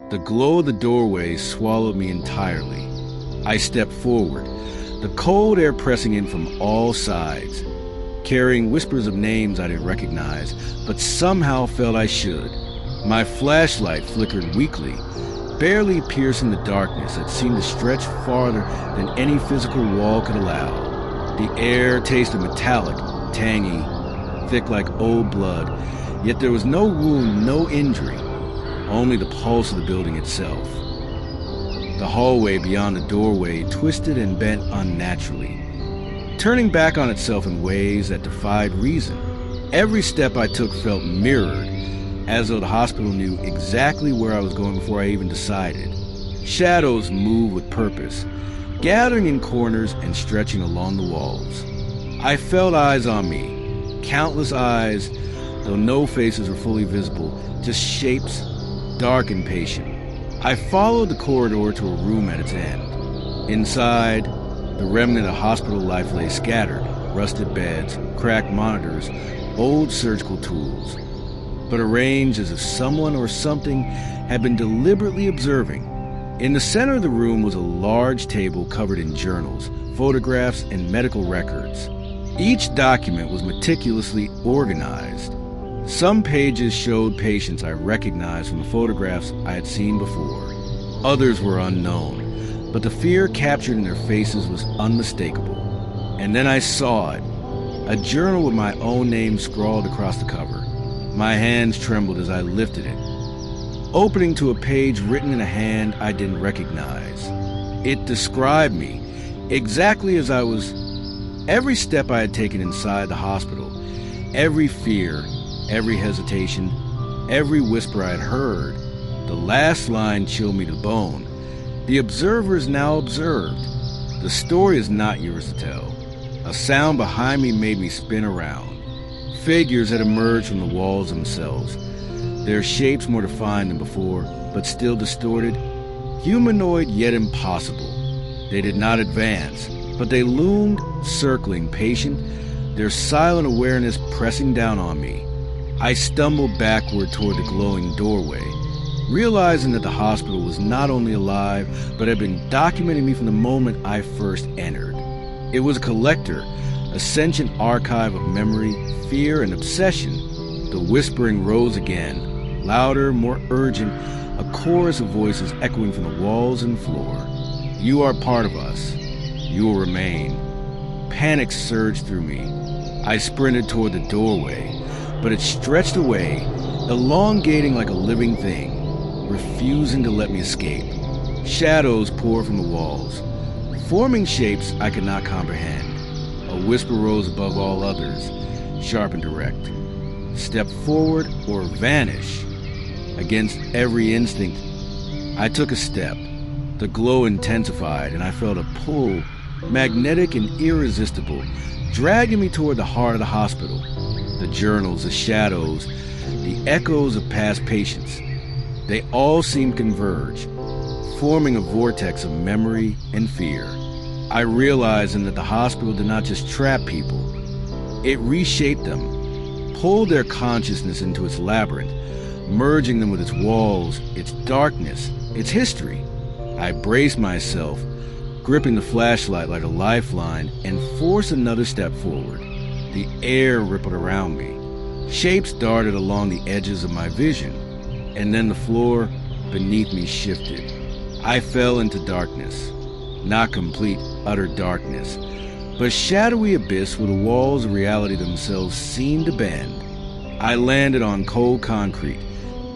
The glow of the doorway swallowed me entirely. I stepped forward, the cold air pressing in from all sides, carrying whispers of names I didn't recognize, but somehow felt I should. My flashlight flickered weakly, barely piercing the darkness that seemed to stretch farther than any physical wall could allow. The air tasted metallic, tangy, thick like old blood, yet there was no wound, no injury, only the pulse of the building itself. The hallway beyond the doorway twisted and bent unnaturally, turning back on itself in ways that defied reason. Every step I took felt mirrored, as though the hospital knew exactly where I was going before I even decided. Shadows moved with purpose, gathering in corners and stretching along the walls. I felt eyes on me, countless eyes, though no faces were fully visible, just shapes, dark and patient. I followed the corridor to a room at its end. Inside, the remnant of hospital life lay scattered, rusted beds, cracked monitors, old surgical tools, but arranged as if someone or something had been deliberately observing. In the center of the room was a large table covered in journals, photographs, and medical records. Each document was meticulously organized. Some pages showed patients I recognized from the photographs I had seen before. Others were unknown, but the fear captured in their faces was unmistakable. And then I saw it, a journal with my own name scrawled across the cover. My hands trembled as I lifted it, opening to a page written in a hand I didn't recognize. It described me, exactly as I was. Every step I had taken inside the hospital, every fear, every hesitation, every whisper I had heard, the last line chilled me to the bone. The observer is now observed. The story is not yours to tell. A sound behind me made me spin around. Figures had emerged from the walls themselves, their shapes more defined than before, but still distorted, humanoid yet impossible. They did not advance, but they loomed, circling, patient, their silent awareness pressing down on me. I stumbled backward toward the glowing doorway, realizing that the hospital was not only alive, but had been documenting me from the moment I first entered. It was a collector, a sentient archive of memory, fear, and obsession. The whispering rose again, louder, more urgent, a chorus of voices echoing from the walls and floor. You are part of us. You will remain. Panic surged through me. I sprinted toward the doorway, but it stretched away, elongating like a living thing, refusing to let me escape. Shadows poured from the walls, forming shapes I could not comprehend. A whisper rose above all others, sharp and direct. Step forward or vanish. Against every instinct, I took a step. The glow intensified, and I felt a pull, magnetic and irresistible, dragging me toward the heart of the hospital. The journals, the shadows, the echoes of past patients, they all seemed converge, forming a vortex of memory and fear. I realized then that the hospital did not just trap people. It reshaped them, pulled their consciousness into its labyrinth, merging them with its walls, its darkness, its history. I braced myself, gripping the flashlight like a lifeline, and forced another step forward. The air rippled around me. Shapes darted along the edges of my vision, and then the floor beneath me shifted. I fell into darkness. Not complete, utter darkness, but shadowy abyss where the walls of reality themselves seemed to bend. I landed on cold concrete,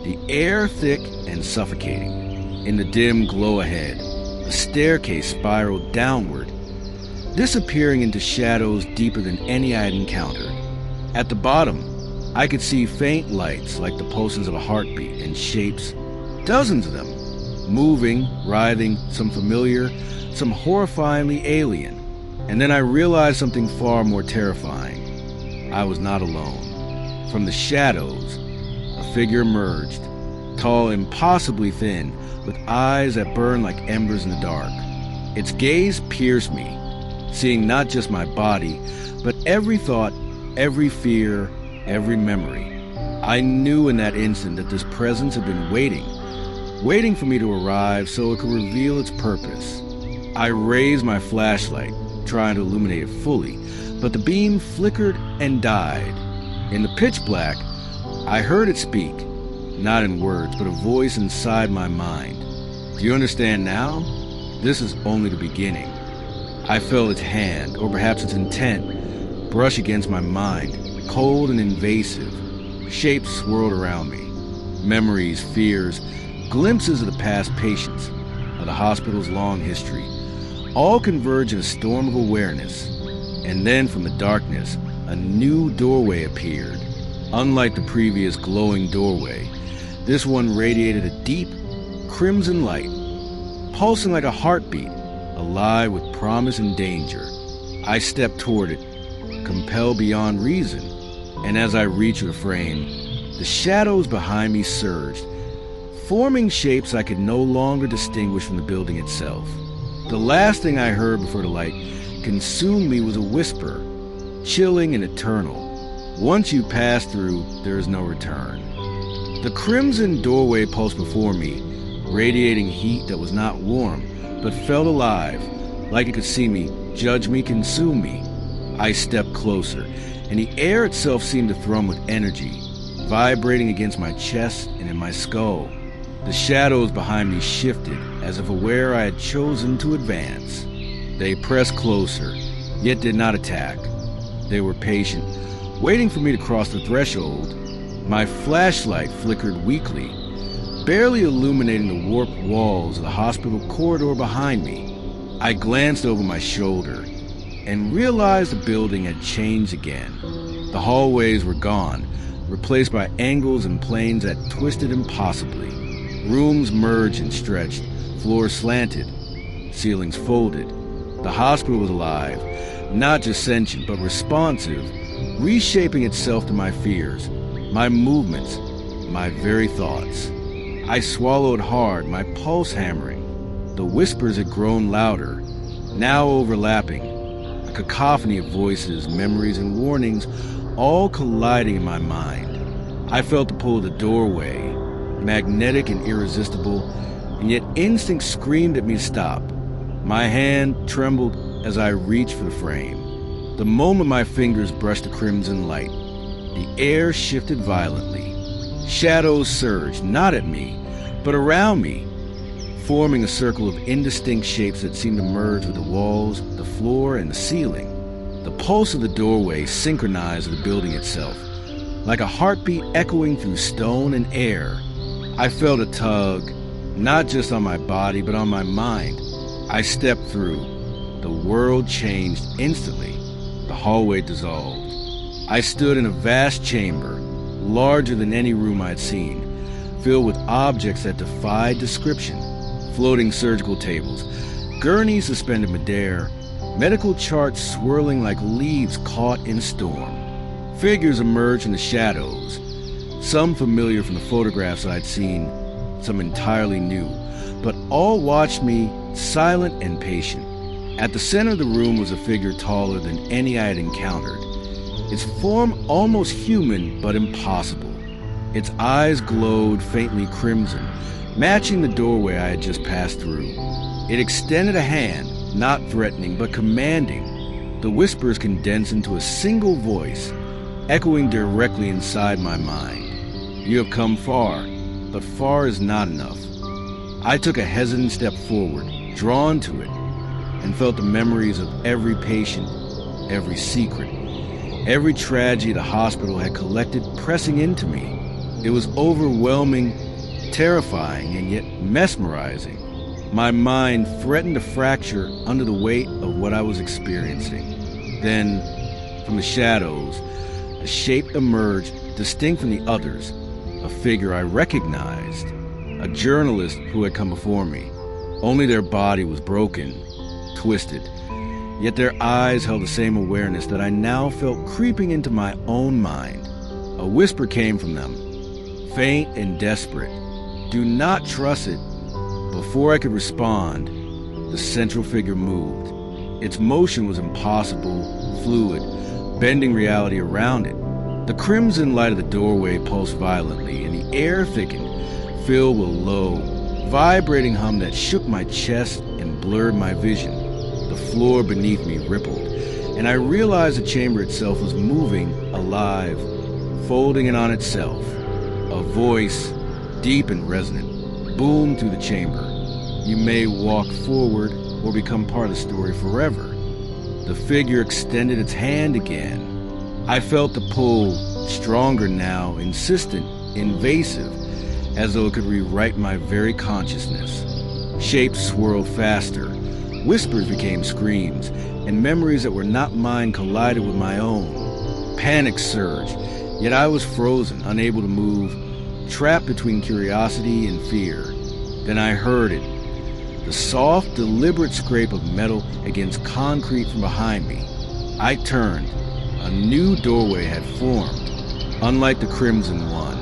the air thick and suffocating. In the dim glow ahead, a staircase spiraled downward, disappearing into shadows deeper than any I had encountered. At the bottom, I could see faint lights like the pulses of a heartbeat and shapes, dozens of them, moving, writhing, some familiar, some horrifyingly alien. And then I realized something far more terrifying. I was not alone. From the shadows, a figure emerged, tall, impossibly thin, with eyes that burned like embers in the dark. Its gaze pierced me, seeing not just my body, but every thought, every fear, every memory. I knew in that instant that this presence had been waiting, waiting for me to arrive so it could reveal its purpose. I raised my flashlight, trying to illuminate it fully, but the beam flickered and died. In the pitch black, I heard it speak, not in words, but a voice inside my mind. Do you understand now? This is only the beginning. I felt its hand, or perhaps its intent, brush against my mind, cold and invasive. Shapes swirled around me. Memories, fears, glimpses of the past patients, of the hospital's long history, all converge in a storm of awareness. And then from the darkness, a new doorway appeared. Unlike the previous glowing doorway, this one radiated a deep, crimson light, pulsing like a heartbeat, alive with promise and danger. I stepped toward it, compelled beyond reason, and as I reached the frame, the shadows behind me surged, forming shapes I could no longer distinguish from the building itself. The last thing I heard before the light consumed me was a whisper, chilling and eternal. Once you pass through, there is no return. The crimson doorway pulsed before me, radiating heat that was not warm, but felt alive, like it could see me, judge me, consume me. I stepped closer, and the air itself seemed to thrum with energy, vibrating against my chest and in my skull. The shadows behind me shifted, as if aware I had chosen to advance. They pressed closer, yet did not attack. They were patient, waiting for me to cross the threshold. My flashlight flickered weakly, barely illuminating the warped walls of the hospital corridor behind me. I glanced over my shoulder and realized the building had changed again. The hallways were gone, replaced by angles and planes that twisted impossibly. Rooms merged and stretched, floors slanted, ceilings folded. The hospital was alive, not just sentient, but responsive, reshaping itself to my fears, my movements, my very thoughts. I swallowed hard, my pulse hammering. The whispers had grown louder, now overlapping, a cacophony of voices, memories, and warnings, all colliding in my mind. I felt the pull of the doorway, magnetic and irresistible, and yet instinct screamed at me to stop. My hand trembled as I reached for the frame. The moment my fingers brushed the crimson light, the air shifted violently. Shadows surged, not at me, but around me, forming a circle of indistinct shapes that seemed to merge with the walls, the floor, and the ceiling. The pulse of the doorway synchronized with the building itself, like a heartbeat echoing through stone and air. I felt a tug, not just on my body, but on my mind. I stepped through. The world changed instantly. The hallway dissolved. I stood in a vast chamber, larger than any room I'd seen, filled with objects that defied description. Floating surgical tables, gurneys suspended midair, medical charts swirling like leaves caught in a storm. Figures emerged in the shadows, some familiar from the photographs I'd seen, some entirely new, but all watched me, silent and patient. At the center of the room was a figure taller than any I had encountered, its form almost human but impossible. Its eyes glowed faintly crimson, matching the doorway I had just passed through. It extended a hand, not threatening but commanding. The whispers condensed into a single voice, echoing directly inside my mind. You have come far, but far is not enough. I took a hesitant step forward, drawn to it, and felt the memories of every patient, every secret, every tragedy the hospital had collected pressing into me. It was overwhelming, terrifying, and yet mesmerizing. My mind threatened to fracture under the weight of what I was experiencing. Then, from the shadows, a shape emerged, distinct from the others, a figure I recognized, a journalist who had come before me. Only their body was broken, twisted, yet their eyes held the same awareness that I now felt creeping into my own mind. A whisper came from them, faint and desperate. Do not trust it. Before I could respond, the central figure moved. Its motion was impossible, fluid, bending reality around it. The crimson light of the doorway pulsed violently, and the air thickened, filled with low, vibrating hum that shook my chest and blurred my vision. The floor beneath me rippled, and I realized the chamber itself was moving, alive, folding in on itself. A voice, deep and resonant, boomed through the chamber. You may walk forward or become part of the story forever. The figure extended its hand again. I felt the pull, stronger now, insistent, invasive, as though it could rewrite my very consciousness. Shapes swirled faster, whispers became screams, and memories that were not mine collided with my own. Panic surged, yet I was frozen, unable to move, trapped between curiosity and fear. Then I heard it, the soft, deliberate scrape of metal against concrete from behind me. I turned. A new doorway had formed, unlike the crimson one.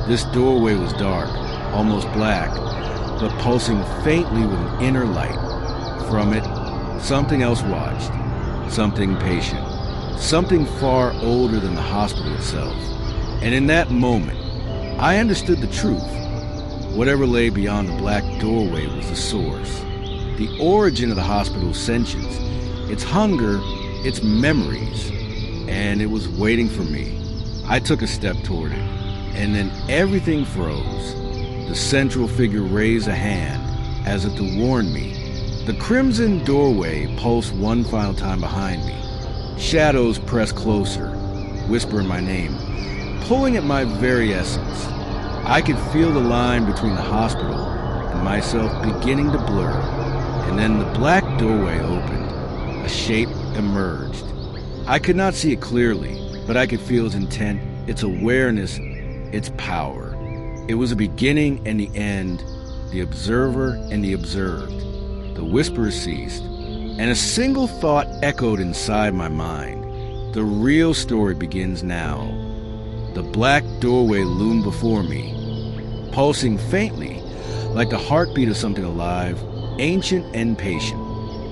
This doorway was dark, almost black, but pulsing faintly with an inner light. From it, something else watched, something patient, something far older than the hospital itself. And in that moment, I understood the truth. Whatever lay beyond the black doorway was the source, the origin of the hospital's sentience, its hunger, its memories, and it was waiting for me. I took a step toward it, and then everything froze. The central figure raised a hand, as if to warn me. The crimson doorway pulsed one final time behind me. Shadows pressed closer, whispering my name, pulling at my very essence. I could feel the line between the hospital and myself beginning to blur, and then the black doorway opened. A shape emerged. I could not see it clearly, but I could feel its intent, its awareness, its power. It was a beginning and the end, the observer and the observed. The whispers ceased, and a single thought echoed inside my mind. The real story begins now. The black doorway loomed before me, pulsing faintly, like the heartbeat of something alive, ancient and patient.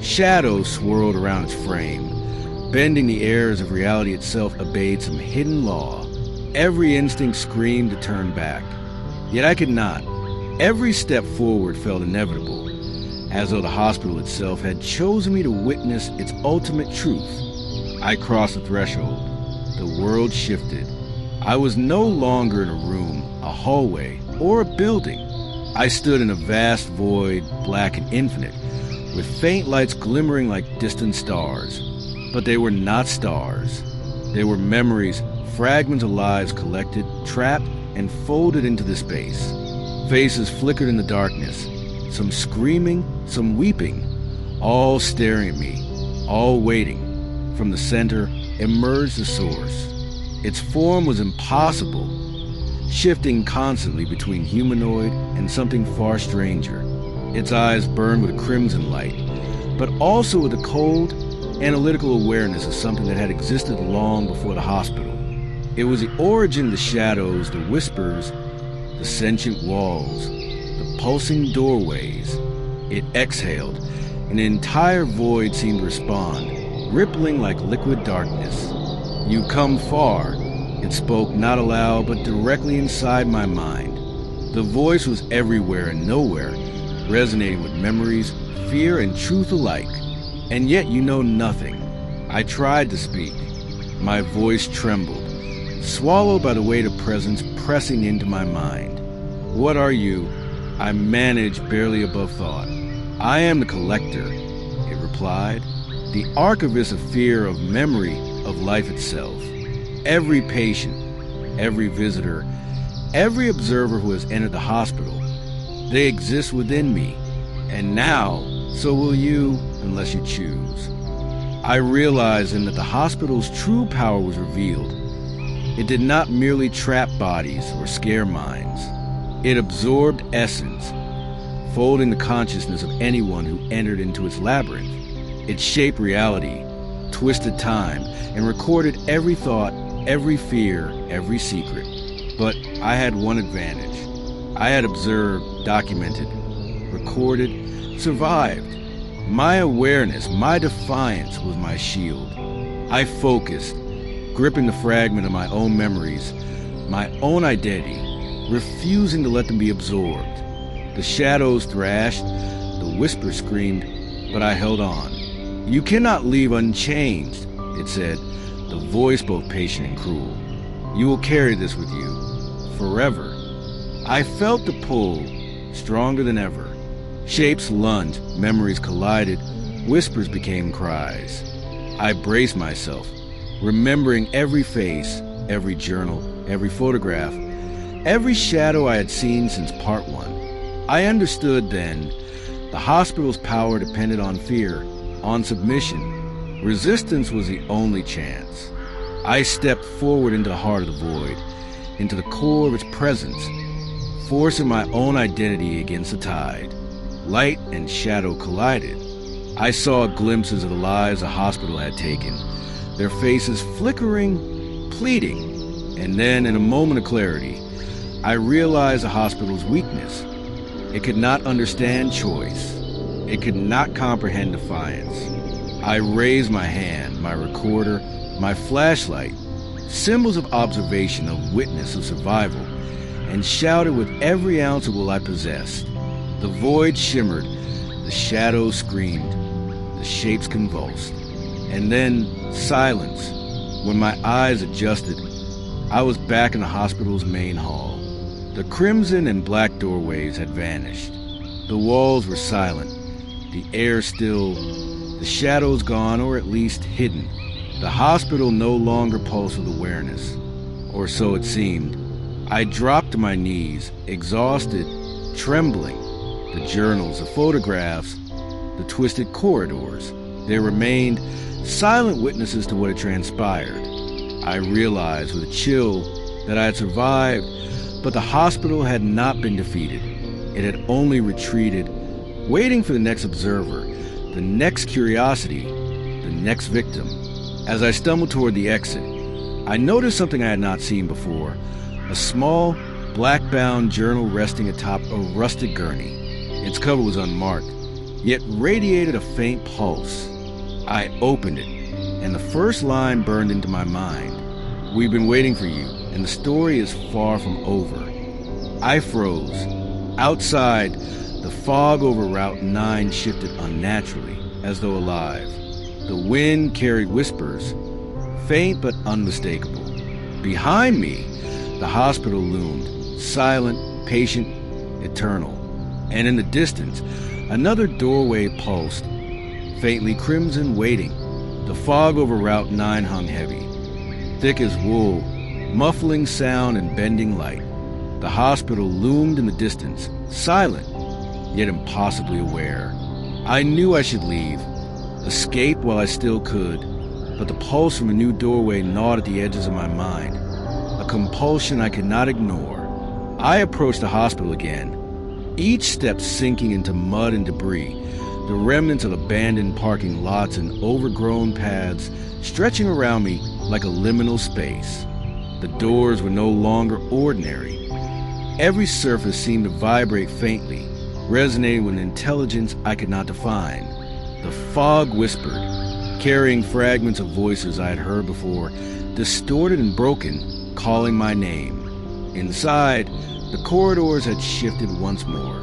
Shadows swirled around its frame, bending the air as if reality itself obeyed some hidden law. Every instinct screamed to turn back, yet I could not. Every step forward felt inevitable, as though the hospital itself had chosen me to witness its ultimate truth. I crossed the threshold. The world shifted. I was no longer in a room, a hallway, or a building. I stood in a vast void, black and infinite, with faint lights glimmering like distant stars. But they were not stars. They were memories, fragments of lives collected, trapped, and folded into the space. Faces flickered in the darkness, some screaming, some weeping, all staring at me, all waiting. From the center emerged the source. Its form was impossible, shifting constantly between humanoid and something far stranger. Its eyes burned with a crimson light, but also with a cold, analytical awareness of something that had existed long before the hospital. It was the origin of the shadows, the whispers, the sentient walls, the pulsing doorways. It exhaled, and the entire void seemed to respond, rippling like liquid darkness. "You've come far," it spoke not aloud but directly inside my mind. The voice was everywhere and nowhere, resonating with memories, fear, and truth alike. "And yet you know nothing." I tried to speak. My voice trembled, swallowed by the weight of presence pressing into my mind. "What are you?" I managed barely above thought. "I am the collector," it replied, "the archivist of fear, of memory, of life itself. Every patient, every visitor, every observer who has entered the hospital, they exist within me. And now, so will you, unless you choose." I realized then that the hospital's true power was revealed. It did not merely trap bodies or scare minds. It absorbed essence, folding the consciousness of anyone who entered into its labyrinth. It shaped reality, twisted time, and recorded every thought, every fear, every secret. But I had one advantage. I had observed, documented, recorded, survived. My awareness, my defiance was my shield. I focused, gripping the fragment of my own memories, my own identity, refusing to let them be absorbed. The shadows thrashed, the whisper screamed, but I held on. "You cannot leave unchanged," it said, the voice both patient and cruel. "You will carry this with you, forever." I felt the pull, stronger than ever. Shapes lunged, memories collided, whispers became cries. I braced myself, remembering every face, every journal, every photograph, every shadow I had seen since part 1. I understood then the hospital's power depended on fear, on submission. Resistance was the only chance. I stepped forward into the heart of the void, into the core of its presence, forcing my own identity against the tide. Light and shadow collided. I saw glimpses of the lives the hospital had taken, their faces flickering, pleading, and then, in a moment of clarity, I realized the hospital's weakness. It could not understand choice. It could not comprehend defiance. I raised my hand, my recorder, my flashlight, symbols of observation, of witness, of survival, and shouted with every ounce of will I possessed. The void shimmered, the shadows screamed, the shapes convulsed, and then silence. When my eyes adjusted, I was back in the hospital's main hall. The crimson and black doorways had vanished. The walls were silent, the air still, the shadows gone, or at least hidden. The hospital no longer pulsed with awareness, or so it seemed. I dropped to my knees, exhausted, trembling. The journals, the photographs, the twisted corridors, they remained silent witnesses to what had transpired. I realized with a chill that I had survived, but the hospital had not been defeated. It had only retreated, waiting for the next observer, the next curiosity, the next victim. As I stumbled toward the exit, I noticed something I had not seen before, a small, black-bound journal resting atop a rusted gurney. Its cover was unmarked, yet radiated a faint pulse. I opened it, and the first line burned into my mind. "We've been waiting for you, and the story is far from over." I froze. Outside, the fog over Route 9 shifted unnaturally, as though alive. The wind carried whispers, faint but unmistakable. Behind me, the hospital loomed, silent, patient, eternal. And in the distance, another doorway pulsed, faintly crimson, waiting. The fog over Route 9 hung heavy, thick as wool, muffling sound and bending light. The hospital loomed in the distance, silent, yet impossibly aware. I knew I should leave, escape while I still could, but the pulse from a new doorway gnawed at the edges of my mind, a compulsion I could not ignore. I approached the hospital again, each step sinking into mud and debris, the remnants of abandoned parking lots and overgrown paths stretching around me like a liminal space. The doors were no longer ordinary. Every surface seemed to vibrate faintly, resonating with an intelligence I could not define. The fog whispered, carrying fragments of voices I had heard before, distorted and broken, calling my name. Inside, the corridors had shifted once more.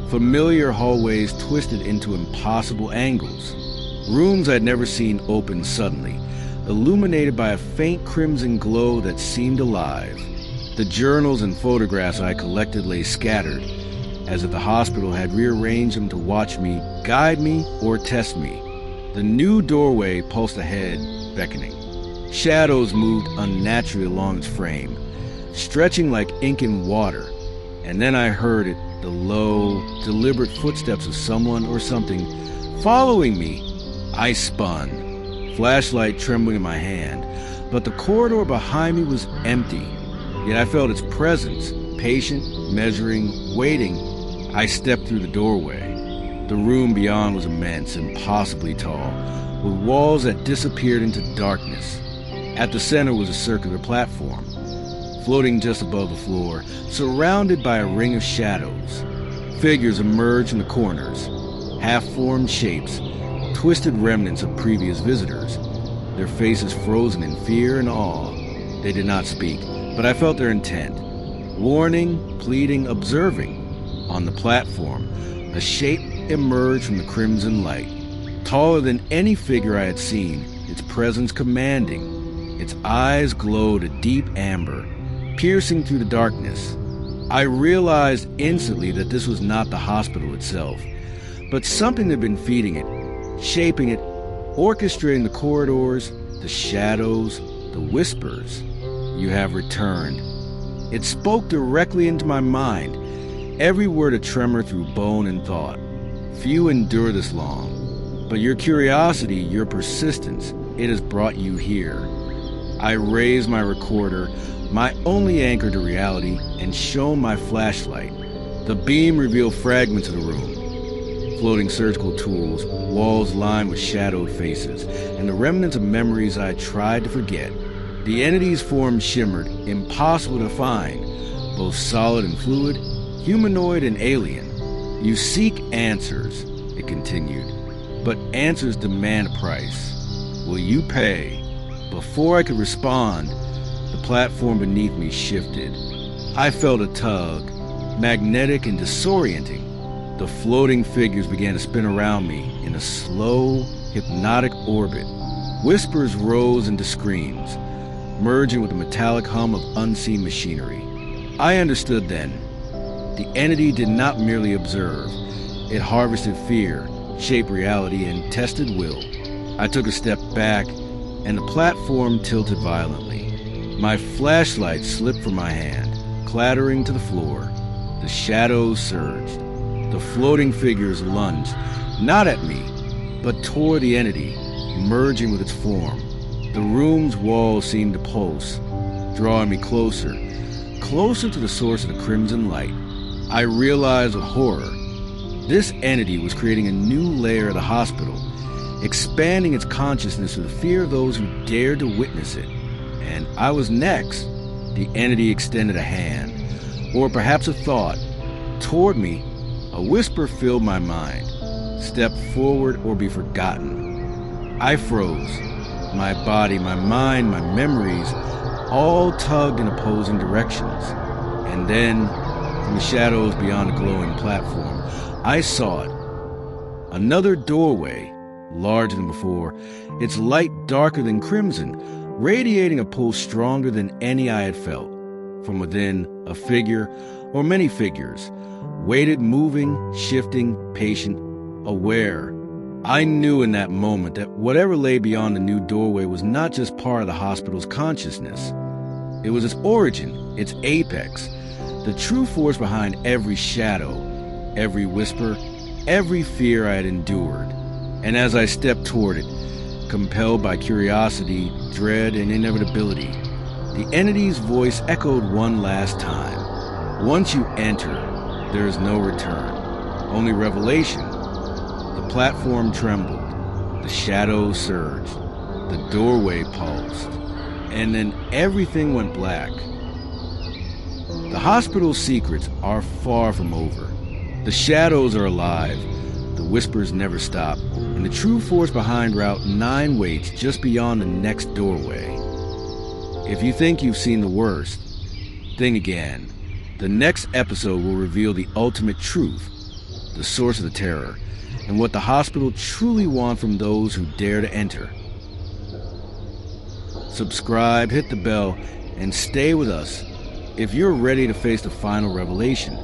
Familiar hallways twisted into impossible angles. Rooms I'd never seen opened suddenly, illuminated by a faint crimson glow that seemed alive. The journals and photographs I collected lay scattered, as if the hospital had rearranged them to watch me, guide me, or test me. The new doorway pulsed ahead, beckoning. Shadows moved unnaturally along its frame, stretching like ink in water, and then I heard it, the low, deliberate footsteps of someone or something following me. I spun, flashlight trembling in my hand, but the corridor behind me was empty, yet I felt its presence, patient, measuring, waiting. I stepped through the doorway. The room beyond was immense, impossibly tall, with walls that disappeared into darkness. At the center was a circular platform, floating just above the floor, surrounded by a ring of shadows. Figures emerged in the corners, half-formed shapes, twisted remnants of previous visitors, their faces frozen in fear and awe. They did not speak, but I felt their intent. Warning, pleading, observing. On the platform, a shape emerged from the crimson light, taller than any figure I had seen, its presence commanding. Its eyes glowed a deep amber, piercing through the darkness. I realized instantly that this was not the hospital itself, but something had been feeding it, shaping it, orchestrating the corridors, the shadows, the whispers. "You have returned." It spoke directly into my mind, every word a tremor through bone and thought. "Few endure this long, but your curiosity, your persistence, it has brought you here." I raised my recorder, my only anchor to reality, and shone my flashlight. The beam revealed fragments of the room. Floating surgical tools, walls lined with shadowed faces, and the remnants of memories I had tried to forget. The entity's form shimmered, impossible to find, both solid and fluid, humanoid and alien. "You seek answers," it continued, "but answers demand a price. Will you pay?" Before I could respond, the platform beneath me shifted. I felt a tug, magnetic and disorienting. The floating figures began to spin around me in a slow, hypnotic orbit. Whispers rose into screams, merging with the metallic hum of unseen machinery. I understood then. The entity did not merely observe. It harvested fear, shaped reality, and tested will. I took a step back, and the platform tilted violently. My flashlight slipped from my hand, clattering to the floor. The shadows surged. The floating figures lunged, not at me, but toward the entity, merging with its form. The room's walls seemed to pulse, drawing me closer, closer to the source of the crimson light. I realized with horror, this entity was creating a new layer of the hospital, expanding its consciousness to the fear of those who dared to witness it. And I was next. The entity extended a hand, or perhaps a thought, toward me. A whisper filled my mind. Step forward or be forgotten. I froze. My body, my mind, my memories, all tugged in opposing directions. And then, from the shadows beyond the glowing platform, I saw it. Another doorway, larger than before, its light darker than crimson, radiating a pull stronger than any I had felt. From within, a figure, or many figures, waited, moving, shifting, patient, aware. I knew in that moment that whatever lay beyond the new doorway was not just part of the hospital's consciousness. It was its origin, its apex, the true force behind every shadow, every whisper, every fear I had endured. And as I stepped toward it, compelled by curiosity, dread, and inevitability, the entity's voice echoed one last time. "Once you enter, there is no return, only revelation." The platform trembled, the shadows surged, the doorway pulsed, and then everything went black. The hospital's secrets are far from over. The shadows are alive, the whispers never stop, and the true force behind Route 9 waits just beyond the next doorway. If you think you've seen the worst, think again. The next episode will reveal the ultimate truth, the source of the terror, and what the hospital truly wants from those who dare to enter. Subscribe, hit the bell, and stay with us if you're ready to face the final revelation.